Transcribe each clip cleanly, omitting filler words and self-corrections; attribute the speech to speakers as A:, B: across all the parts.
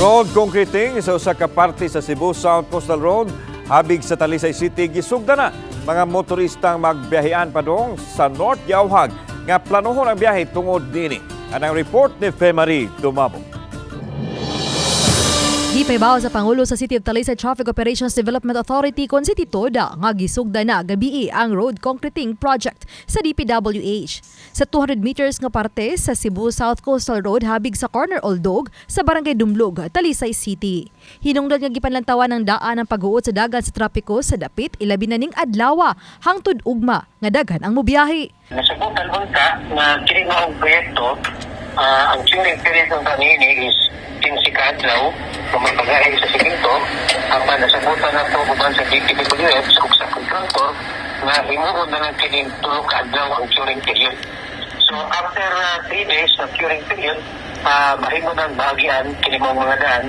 A: Road concreting sa usa ka parte sa Cebu South Coastal Road habig sa Talisay City gisugda na mga motoristang magbiyahean padung sa North Yauhag nga planohon ang biyahe tungod dinhi. Anang report ni Femari Dumabog.
B: Gipaybaw sa Pangulo sa City of Talisay Traffic Operations Development Authority kon City Toda nga gisugda na gabii ang road concreting project sa DPWH. Sa 200 meters nga parte sa Cebu South Coastal Road habig sa corner Oldog sa Barangay Dumlog, Talisay City. Hinungdan nga gipanlantawan ng daan ang pag-uot sa dagat sa trapiko sa dapit ilabi na ning adlaw hangtod ugma nga daghan ang mobiyahe.
C: Nasubukan unta na kini maong proyekto ang turing period ng kanini is 15 kadlaw kung magpagahin sa siminto apan nasabutan na ito uban sa DPWH ug sa kontraktor na himuon na ng kini 3 kadlaw ang turing period. So after 3 days na turing period, mahimo ng bahagian kini mga daan.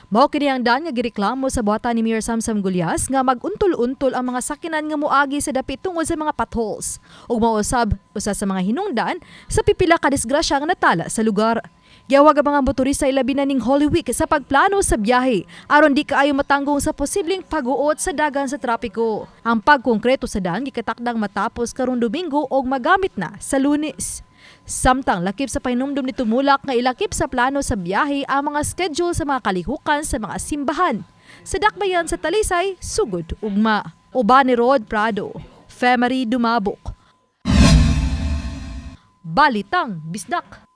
B: Mao kini ang daan nga gireklamo sa buhatan ni Mayor Samsam Gulyas nga mag-untol-untol ang mga sakinan nga moagi sa dapit tungod sa mga potholes ug mausab usa sa mga hinungdan sa pipila ka disgrasya nga natala sa lugar. Giyawag ang mga motorista ilabi na ning Holy Week sa pagplano sa biyahe aron di kaayo matanggong sa posibleng pag-uot sa dagan sa trapiko. Ang pagkongkreto sa daan gikatakdang matapos karong Domingo og magamit na sa Lunes. Samtang lakip sa pahinumdum ni Tumulak nga ilakip sa plano sa biyahe ang mga schedule sa mga kalihukan sa mga simbahan. Sa dakbayan sa Talisay, sugod ugma. Uban ni Rod Prado, Femari Dumabok. Balitang Bisdak.